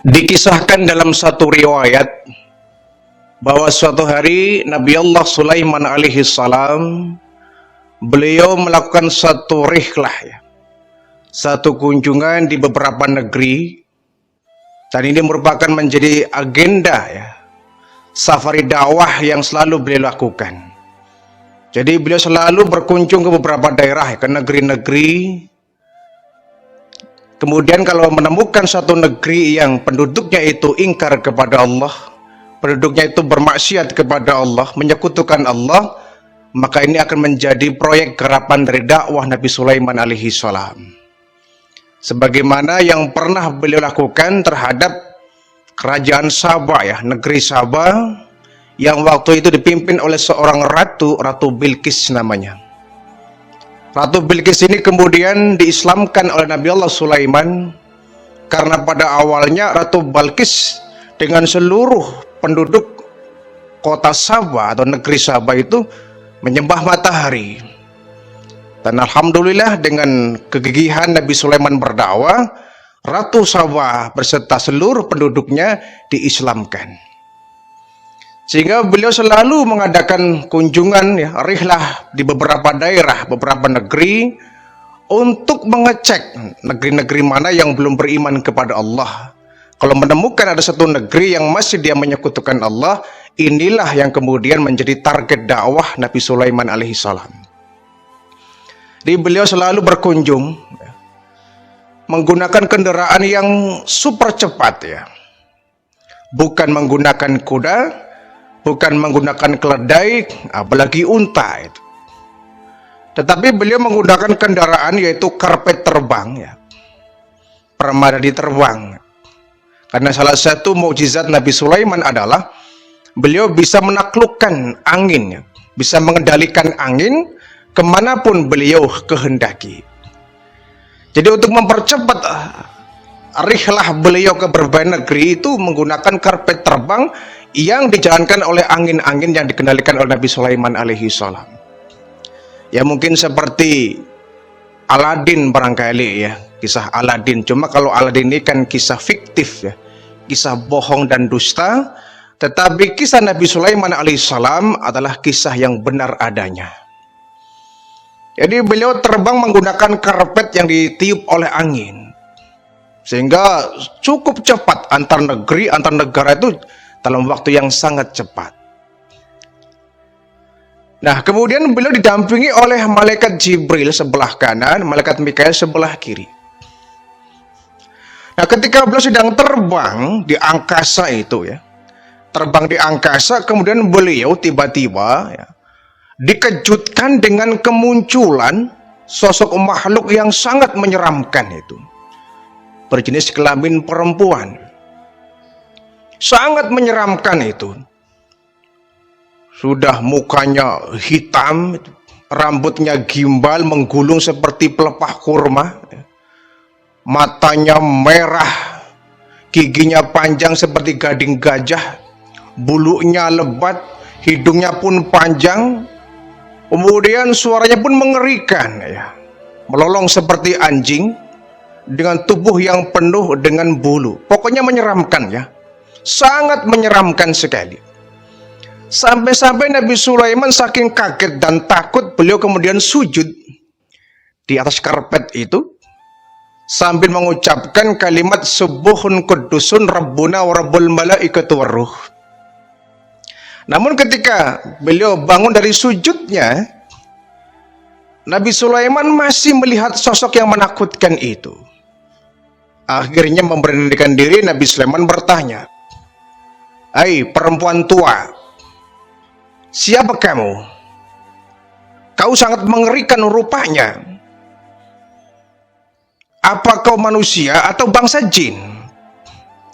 Dikisahkan dalam satu riwayat bahwa suatu hari Nabi Allah Sulaiman alaihi salam beliau melakukan satu rihlah satu kunjungan di beberapa negeri, dan ini merupakan menjadi agenda safari dakwah yang selalu beliau lakukan. Jadi beliau selalu berkunjung ke beberapa daerah, ke negeri-negeri. Kemudian kalau menemukan satu negeri yang penduduknya itu ingkar kepada Allah, penduduknya itu bermaksiat kepada Allah, menyekutukan Allah, maka ini akan menjadi proyek garapan dari dakwah Nabi Sulaiman alaihi salam. Sebagaimana yang pernah beliau lakukan terhadap kerajaan Sabah, negeri Sabah, yang waktu itu dipimpin oleh seorang ratu, Ratu Bilqis namanya. Ratu Bilqis ini kemudian diislamkan oleh Nabi Allah Sulaiman, karena pada awalnya Ratu Bilqis dengan seluruh penduduk kota Sabah atau negeri Sabah itu menyembah matahari. Dan alhamdulillah dengan kegigihan Nabi Sulaiman berdakwah, Ratu Sabah beserta seluruh penduduknya diislamkan. Sehingga beliau selalu mengadakan kunjungan rihlah di beberapa daerah, beberapa negeri, untuk mengecek negeri-negeri mana yang belum beriman kepada Allah. Kalau menemukan ada satu negeri yang masih dia menyekutukan Allah, inilah yang kemudian menjadi target dakwah Nabi Sulaiman alaihi salam. Jadi beliau selalu berkunjung menggunakan kendaraan yang super cepat bukan menggunakan kuda, bukan menggunakan keledai, apalagi unta itu. Tetapi beliau menggunakan kendaraan yaitu karpet terbang, permadani terbang. Karena salah satu mukjizat Nabi Sulaiman adalah beliau bisa menaklukkan angin, bisa mengendalikan angin kemanapun beliau kehendaki. Jadi untuk mempercepat rihlah beliau ke berbagai negeri itu menggunakan karpet terbang yang dijalankan oleh angin-angin yang dikendalikan oleh Nabi Sulaiman alaihi salam. Ya mungkin seperti Aladin barangkali kisah Aladin. Cuma kalau Aladin ini kan kisah fiktif kisah bohong dan dusta. Tetapi kisah Nabi Sulaiman alaihissalam adalah kisah yang benar adanya. Jadi beliau terbang menggunakan karpet yang ditiup oleh angin, sehingga cukup cepat antar negeri, antar negara itu dalam waktu yang sangat cepat. Nah, kemudian beliau didampingi oleh malaikat Jibril sebelah kanan, malaikat Mikail sebelah kiri. Nah, ketika beliau sedang terbang di angkasa itu terbang di angkasa, kemudian beliau tiba-tiba dikejutkan dengan kemunculan sosok makhluk yang sangat menyeramkan itu, berjenis kelamin perempuan. Sangat menyeramkan itu. Sudah mukanya hitam, rambutnya gimbal menggulung seperti pelepah kurma, matanya merah, giginya panjang seperti gading gajah, bulunya lebat, hidungnya pun panjang, kemudian suaranya pun mengerikan melolong seperti anjing, dengan tubuh yang penuh dengan bulu. Pokoknya menyeramkan sangat menyeramkan sekali. Sampai-sampai Nabi Sulaiman saking kaget dan takut, beliau kemudian sujud di atas karpet itu sambil mengucapkan kalimat subuhun kudusun rabbuna wa rabbul malaikatu warruh. Namun ketika beliau bangun dari sujudnya, Nabi Sulaiman masih melihat sosok yang menakutkan itu. Akhirnya memberanikan diri, Nabi Sulaiman bertanya, "Hai perempuan tua, siapa kamu? Kau sangat mengerikan rupanya. Apa kau manusia atau bangsa jin?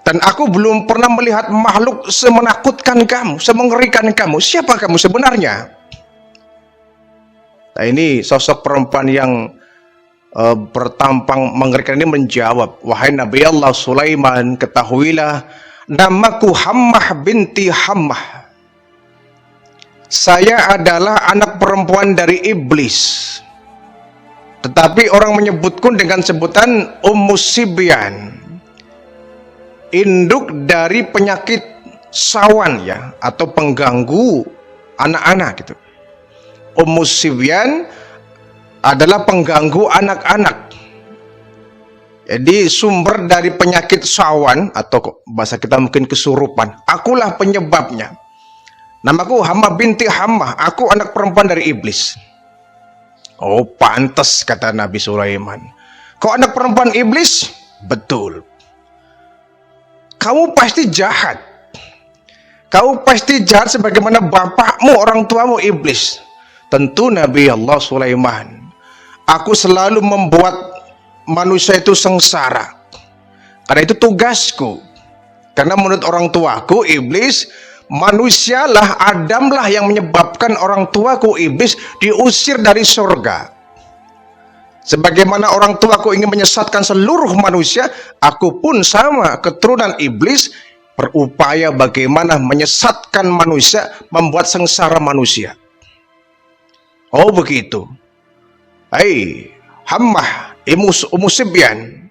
Dan aku belum pernah melihat makhluk semenakutkan kamu, semengerikan kamu. Siapa kamu sebenarnya?" Nah, ini sosok perempuan yang bertampang mengerikan ini menjawab, "Wahai Nabi Allah Sulaiman, ketahuilah, namaku Hammah binti Hammah. Saya adalah anak perempuan dari iblis. Tetapi orang menyebutku dengan sebutan Ummu Sibyan. induk dari penyakit sawan ya, atau pengganggu anak-anak gitu. Ummus Sibyan adalah pengganggu anak-anak. Jadi sumber dari penyakit sawan atau bahasa kita mungkin kesurupan. Akulah penyebabnya. Namaku Hammah binti Hammah. Aku anak perempuan dari iblis. Oh, pantas kata Nabi Sulaiman. Kau anak perempuan iblis? Betul. Kamu pasti jahat. Kau pasti jahat sebagaimana bapakmu, orang tuamu iblis. Tentu Nabi Allah Sulaiman. Aku selalu membuat manusia itu sengsara. Karena itu tugasku. Karena menurut orang tuaku iblis, manusialah, Adamlah yang menyebabkan orang tuaku iblis diusir dari surga. Sebagaimana orang tuaku ingin menyesatkan seluruh manusia, aku pun sama, keturunan iblis, berupaya bagaimana menyesatkan manusia, membuat sengsara manusia. Oh begitu. Hai Hammah Ummus Sibyan,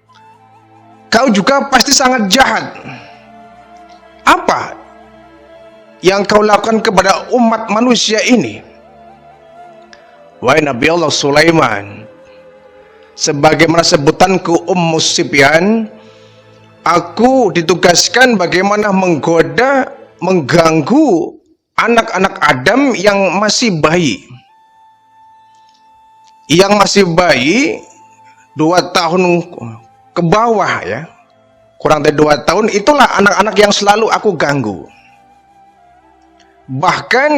kau juga pasti sangat jahat. Apa yang kau lakukan kepada umat manusia ini? Wahai Nabi Allah Sulaiman, sebagaimana sebutanku Ummus Sibyan, aku ditugaskan bagaimana menggoda, mengganggu anak-anak Adam yang masih bayi. Yang masih bayi 2 tahun ke bawah ya, kurang dari 2 tahun, itulah anak-anak yang selalu aku ganggu. Bahkan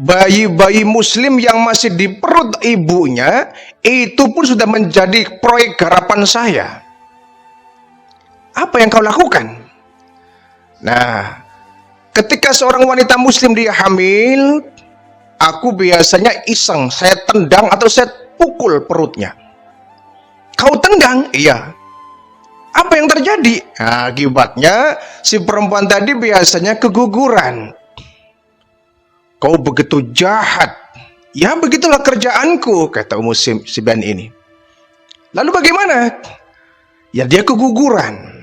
bayi-bayi muslim yang masih di perut ibunya, itu pun sudah menjadi proyek garapan saya. Apa yang kau lakukan? Nah, ketika seorang wanita muslim dia hamil, aku biasanya iseng, saya tendang atau saya pukul perutnya. Kau tendang? Iya. Apa yang terjadi? Nah, akibatnya si perempuan tadi biasanya keguguran. Kau begitu jahat. Ya begitulah kerjaanku, kata Ummus Sibyan ini. Lalu bagaimana? Ya dia keguguran.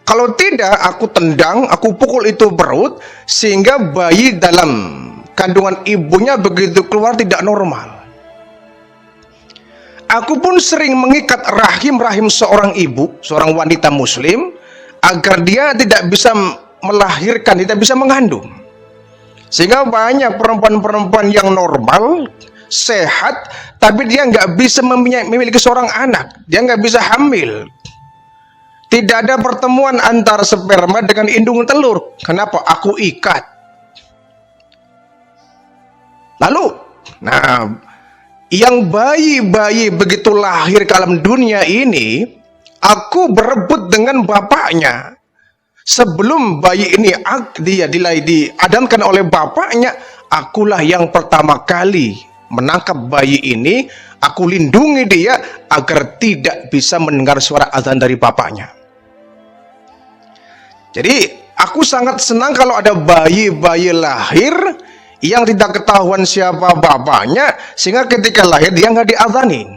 Kalau tidak, aku tendang, aku pukul itu perut, sehingga bayi dalam kandungan ibunya begitu keluar tidak normal. Aku pun sering mengikat rahim seorang ibu, seorang wanita muslim, agar dia tidak bisa melahirkan, tidak bisa mengandung. Sehingga banyak perempuan-perempuan yang normal, sehat, tapi dia nggak bisa memiliki seorang anak, dia nggak bisa hamil. Tidak ada pertemuan antara sperma dengan indung telur. Kenapa? Aku ikat. Lalu, nah, yang bayi-bayi begitu lahir ke alam dunia ini, aku berebut dengan bapaknya. Sebelum bayi ini dia diadamkan oleh bapaknya, akulah yang pertama kali menangkap bayi ini, aku lindungi dia agar tidak bisa mendengar suara azan dari bapaknya. Jadi aku sangat senang kalau ada bayi-bayi lahir yang tidak ketahuan siapa bapaknya, sehingga ketika lahir dia nggak diazanin.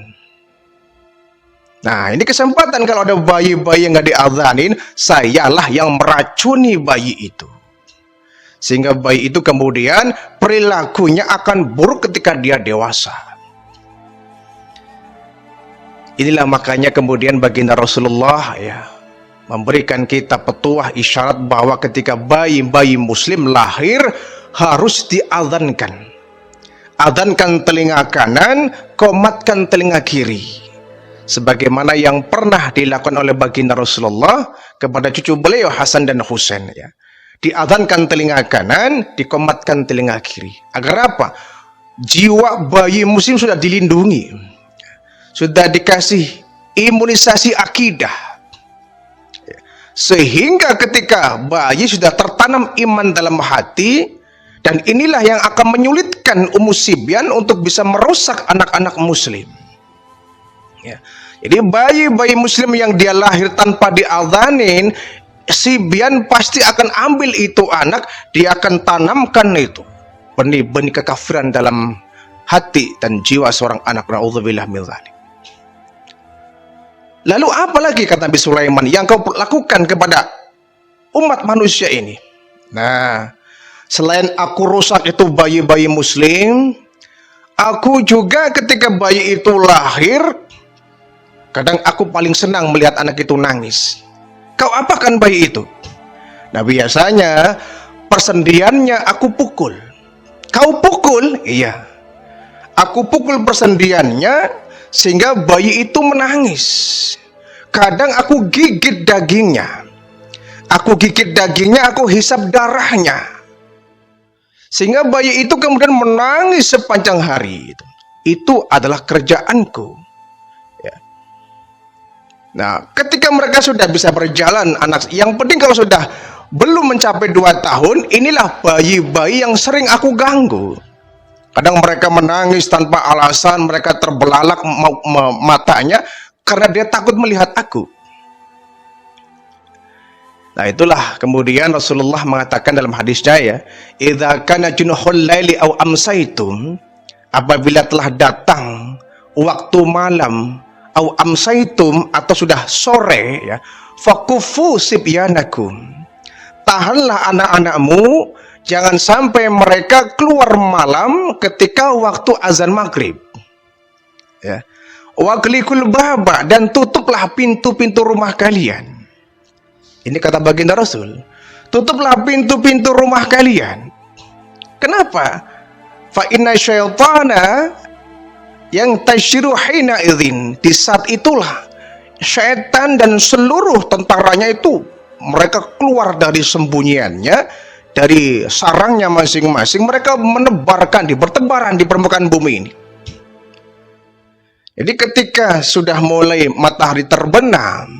Nah, ini kesempatan kalau ada bayi-bayi yang nggak diazanin, sayalah yang meracuni bayi itu. Sehingga bayi itu kemudian perilakunya akan buruk ketika dia dewasa. Inilah makanya kemudian baginda Rasulullah ya memberikan kita petuah isyarat bahwa ketika bayi-bayi muslim lahir harus diadzankan. Adzankan telinga kanan, qomatkan telinga kiri. Sebagaimana yang pernah dilakukan oleh baginda Rasulullah kepada cucu beliau Hasan dan Husain ya. Diadzankan telinga kanan, dikomatkan telinga kiri. Agar apa? Jiwa bayi muslim sudah dilindungi. Sudah dikasih imunisasi akidah. Sehingga ketika bayi sudah tertanam iman dalam hati, dan inilah yang akan menyulitkan Ummus Sibyan untuk bisa merusak anak-anak muslim ya. Jadi bayi-bayi muslim yang dia lahir tanpa diadzanin, Sibyan pasti akan ambil itu anak, dia akan tanamkan itu benih-benih kekafiran dalam hati dan jiwa seorang anak. Na'udzubillah min dzalik. Lalu apa lagi kata Nabi Sulaiman yang kau lakukan kepada umat manusia ini. Nah, selain aku rusak itu bayi-bayi muslim, aku juga ketika bayi itu lahir, kadang aku paling senang melihat anak itu nangis. Kau apakan bayi itu? Nah, biasanya persendiannya aku pukul. Kau pukul? Iya. Aku pukul persendiannya sehingga bayi itu menangis. Kadang aku gigit dagingnya. Aku gigit dagingnya, aku hisap darahnya. Sehingga bayi itu kemudian menangis sepanjang hari. Itu adalah kerjaanku. Ya. Nah, ketika mereka sudah bisa berjalan, anak, yang penting kalau sudah belum mencapai 2 tahun, inilah bayi-bayi yang sering aku ganggu. Kadang mereka menangis tanpa alasan, mereka terbelalak matanya karena dia takut melihat aku. Nah, itulah kemudian Rasulullah mengatakan dalam hadisnya, ya, idza kana junuhul laili aw amsaitum, apabila telah datang waktu malam, aw amsaitum, atau sudah sore, ya, fakufu sibyanakum, tahanlah anak-anakmu, jangan sampai mereka keluar malam ketika waktu azan maghrib. Ya. Waglikul baba, dan tutuplah pintu-pintu rumah kalian. Ini kata baginda Rasul. Tutuplah pintu-pintu rumah kalian. Kenapa? Fa inna syaitana yang tasyiru hina idzin, di saat itulah syaitan dan seluruh tentaranya itu mereka keluar dari sembunyiannya, dari sarangnya masing-masing, mereka menebarkan bertebaran di permukaan bumi ini. Jadi ketika sudah mulai matahari terbenam,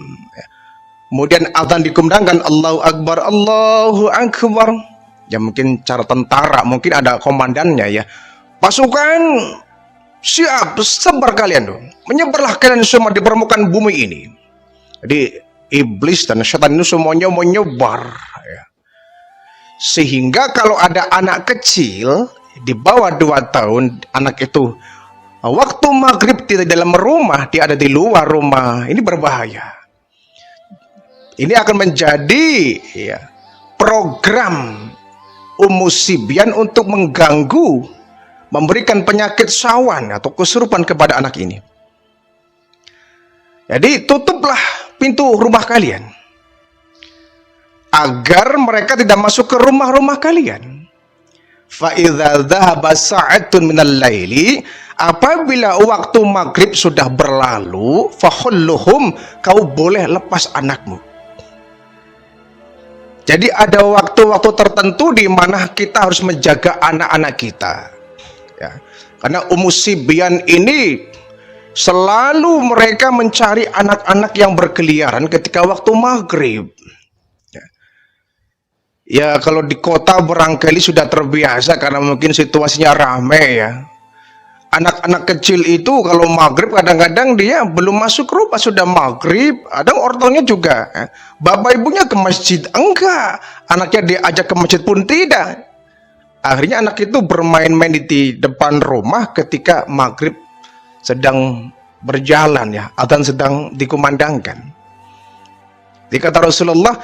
kemudian azan dikumandangkan, Allahu Akbar, Allahu Akbar. Ya mungkin cara tentara, mungkin ada komandannya, ya. Pasukan siap, sebar kalian dong. Menyebarlah kalian semua di permukaan bumi ini. Jadi iblis dan setan itu semuanya menyebar, ya. Sehingga kalau ada anak kecil di bawah 2 tahun, anak itu waktu maghrib tidak di dalam rumah, dia ada di luar rumah, ini berbahaya. Ini akan menjadi, ya, program Ummu Sibyan untuk mengganggu, memberikan penyakit sawan atau kesurupan kepada anak ini. Jadi tutuplah pintu rumah kalian agar mereka tidak masuk ke rumah-rumah kalian. Fa idza dhahaba sa'atun minal laili, apabila waktu maghrib sudah berlalu, fakhulluhum, kau boleh lepas anakmu. Jadi ada waktu-waktu tertentu di mana kita harus menjaga anak-anak kita, ya. Karena Ummu Sibyan ini selalu mereka mencari anak-anak yang berkeliaran ketika waktu maghrib. Ya, kalau di kota barangkali sudah terbiasa karena mungkin situasinya ramai, ya. Anak-anak kecil itu kalau maghrib kadang-kadang dia belum masuk rumah sudah maghrib. Ada orangnya juga, ya. Bapak ibunya ke masjid, enggak. Anaknya diajak ke masjid pun tidak. Akhirnya anak itu bermain-main di depan rumah ketika maghrib sedang berjalan, ya. Adzan sedang dikumandangkan. Dikata Rasulullah,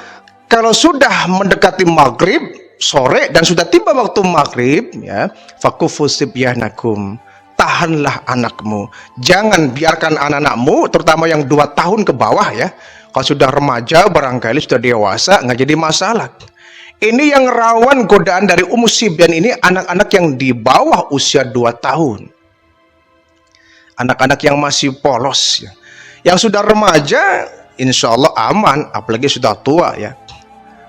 kalau sudah mendekati maghrib sore dan sudah tiba waktu maghrib, ya, fakufu sibyanakum, tahanlah anakmu, jangan biarkan anak-anakmu, terutama yang 2 tahun ke bawah, ya. Kalau sudah remaja barangkali sudah dewasa nggak jadi masalah. Ini yang rawan godaan dari Ummu Sibyan ini, anak-anak yang di bawah usia 2 tahun, anak-anak yang masih polos, ya. Yang sudah remaja insya Allah aman, apalagi sudah tua, ya.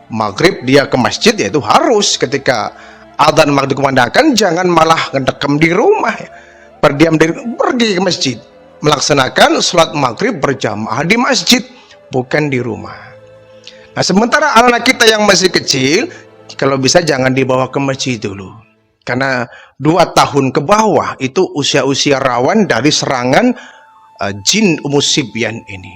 Maghrib dia ke masjid, ya itu harus. Ketika adzan maghrib dikumandangkan, jangan malah ngedekam di rumah, ya. Berdiam diri, pergi ke masjid, melaksanakan sholat maghrib berjamaah di masjid, bukan di rumah. Nah, sementara anak-anak kita yang masih kecil, kalau bisa jangan dibawa ke masjid dulu, karena 2 tahun ke bawah itu usia-usia rawan dari serangan jin Ummu Sibyan ini,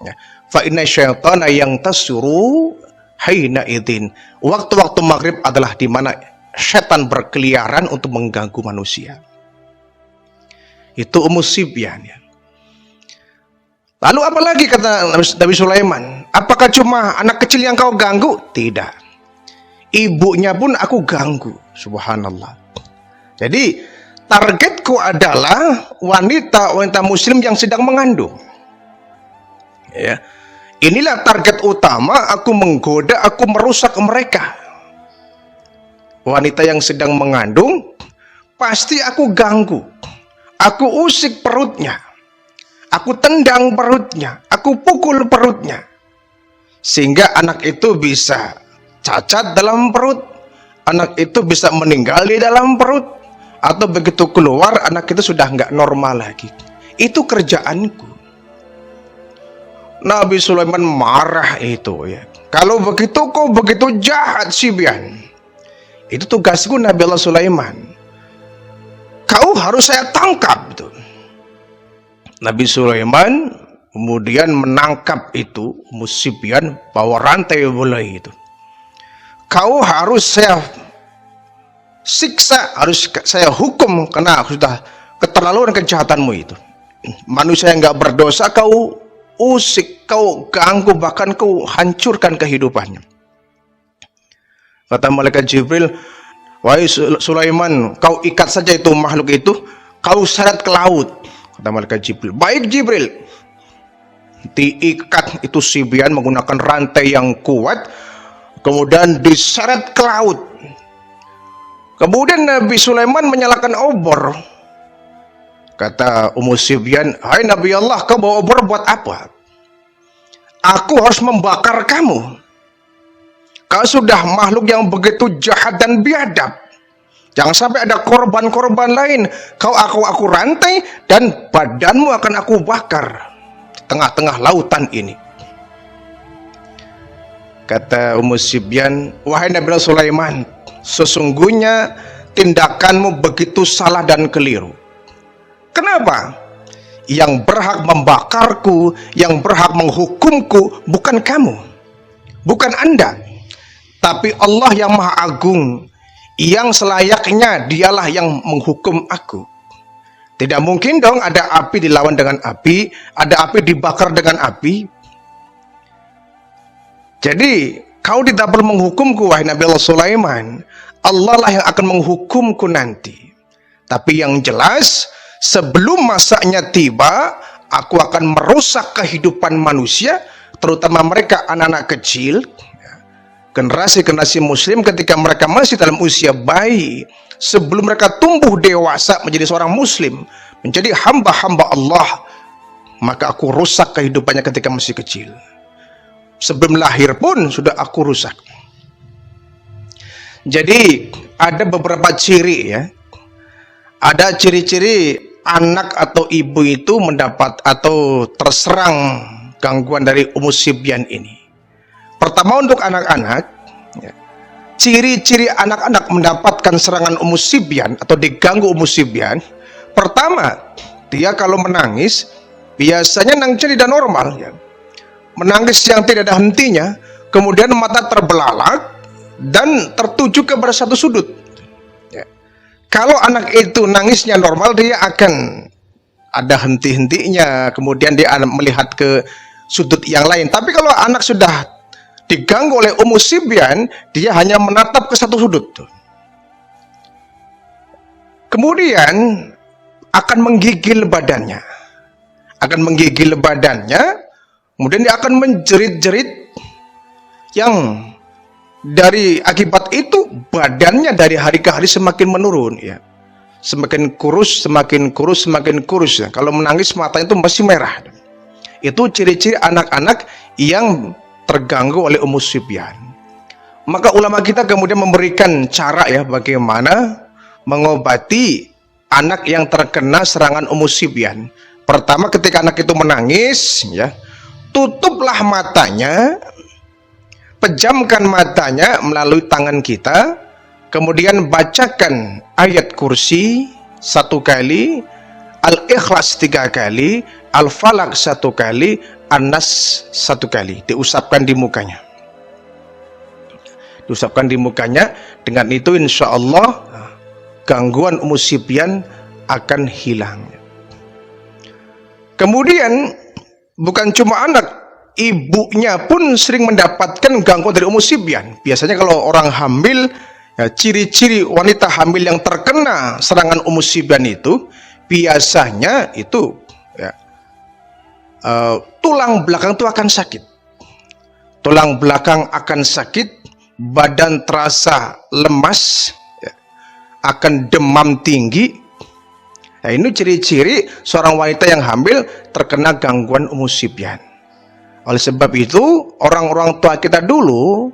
ya. Fa inna syaitana yang tasuru haina idin, waktu-waktu maghrib adalah di mana setan berkeliaran untuk mengganggu manusia. Itu Ummu Sibyan, ya. Lalu apa lagi kata Nabi Sulaiman? Apakah cuma anak kecil yang kau ganggu? Tidak. Ibunya pun aku ganggu. Subhanallah. Jadi targetku adalah wanita muslim yang sedang mengandung. Ya. Inilah target utama, aku menggoda, aku merusak mereka. Wanita yang sedang mengandung, pasti aku ganggu. Aku usik perutnya. Aku tendang perutnya. Aku pukul perutnya. Sehingga anak itu bisa cacat dalam perut. Anak itu bisa meninggal di dalam perut. Atau begitu keluar, anak itu sudah nggak normal lagi. Itu kerjaanku. Nabi Sulaiman marah itu ya. Kalau begitu kau begitu jahat Sibyan. Itu tugasku Nabi Allah Sulaiman. Kau harus saya tangkap itu. Nabi Sulaiman kemudian menangkap itu Sibyan, bawa rantai mulai itu. Kau harus saya siksa, harus saya hukum karena sudah keterlaluan kejahatanmu itu. Manusia yang nggak berdosa kau usik, kau ganggu, bahkan kau hancurkan kehidupannya. Kata malaikat Jibril, wahai Sulaiman, kau ikat saja itu makhluk itu, kau seret ke laut. Kata malaikat Jibril, baik Jibril. Diikat itu Sibyan menggunakan rantai yang kuat, kemudian diseret ke laut. Kemudian Nabi Sulaiman menyalakan obor. Kata Sibyan, hai Nabi Allah, kau bawa obor buat apa? Aku harus membakar kamu. Kau sudah makhluk yang begitu jahat dan biadab. Jangan sampai ada korban-korban lain. Aku rantai dan badanmu akan aku bakar di tengah-tengah lautan ini. Kata Sibyan, wahai Nabi Sulaiman, sesungguhnya tindakanmu begitu salah dan keliru. Kenapa? Yang berhak membakarku, yang berhak menghukumku bukan kamu, bukan Anda, tapi Allah yang Maha Agung, yang selayaknya dialah yang menghukum aku. Tidak mungkin dong ada api dilawan dengan api, ada api dibakar dengan api. Jadi kau tidak perlu menghukumku wahai Nabi Allah Sulaiman. Allah lah yang akan menghukumku nanti. Tapi yang jelas, sebelum masanya tiba, aku akan merusak kehidupan manusia, terutama mereka anak-anak kecil, generasi-generasi muslim ketika mereka masih dalam usia bayi, sebelum mereka tumbuh dewasa menjadi seorang muslim, menjadi hamba-hamba Allah, maka aku rusak kehidupannya ketika masih kecil. Sebelum lahir pun sudah aku rusak. Jadi ada beberapa ciri ya. Ada ciri-ciri anak atau ibu itu mendapat atau terserang gangguan dari Sibyan ini. Pertama untuk anak-anak, ya, ciri-ciri anak-anak mendapatkan serangan Sibyan atau diganggu Sibyan. Pertama, dia kalau menangis biasanya nangisnya tidak normal ya. Menangis yang tidak ada hentinya, kemudian mata terbelalak dan tertuju kepada satu sudut. Ya. Kalau anak itu nangisnya normal, dia akan ada henti-hentinya, kemudian dia melihat ke sudut yang lain. Tapi kalau anak sudah diganggu oleh Sibyan, dia hanya menatap ke satu sudut. Kemudian akan menggigil badannya, kemudian dia akan menjerit-jerit, yang dari akibat itu badannya dari hari ke hari semakin menurun ya. Semakin kurus ya. Kalau menangis matanya itu masih merah. Itu ciri-ciri anak-anak yang terganggu oleh Sibyan. Maka ulama kita kemudian memberikan cara ya bagaimana mengobati anak yang terkena serangan Sibyan. Pertama, ketika anak itu menangis ya, tutuplah matanya, pejamkan matanya melalui tangan kita, kemudian bacakan ayat kursi 1 kali, Al-Ikhlas 3 kali, Al-Falaq 1 kali, An-Nas 1 kali, diusapkan di mukanya. Dengan itu insya Allah gangguan Sibyan akan hilang. Kemudian bukan cuma anak, ibunya pun sering mendapatkan gangguan dari Ummu Sibyan. Biasanya kalau orang hamil, ya, ciri-ciri wanita hamil yang terkena serangan Ummu Sibyan itu biasanya itu ya, tulang belakang itu akan sakit. Tulang belakang akan sakit, badan terasa lemas, ya, akan demam tinggi. Nah, ini ciri-ciri seorang wanita yang hamil terkena gangguan Ummu Sibyan. Oleh sebab itu, orang-orang tua kita dulu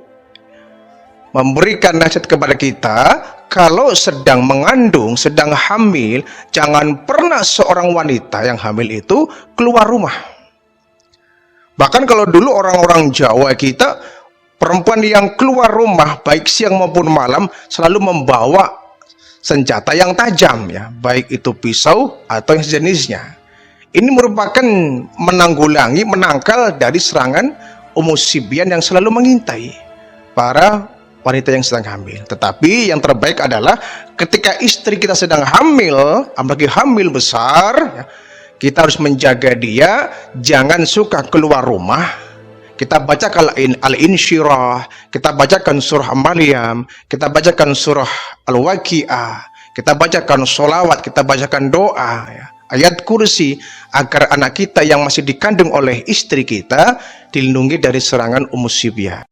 memberikan nasihat kepada kita, kalau sedang mengandung, sedang hamil, jangan pernah seorang wanita yang hamil itu keluar rumah. Bahkan kalau dulu orang-orang Jawa kita, perempuan yang keluar rumah baik siang maupun malam selalu membawa senjata yang tajam, ya, baik itu pisau atau yang sejenisnya. Ini merupakan menanggulangi, menangkal dari serangan Ummu Sibyan yang selalu mengintai para wanita yang sedang hamil. Tetapi yang terbaik adalah ketika istri kita sedang hamil, apalagi hamil besar, ya, kita harus menjaga dia, jangan suka keluar rumah. Kita bacakan Al-Insyirah, kita bacakan surah Maryam, kita bacakan surah Al-Waqi'ah, kita bacakan sholawat, kita bacakan doa, ya, ayat kursi, agar anak kita yang masih dikandung oleh istri kita dilindungi dari serangan Ummu Sibyan.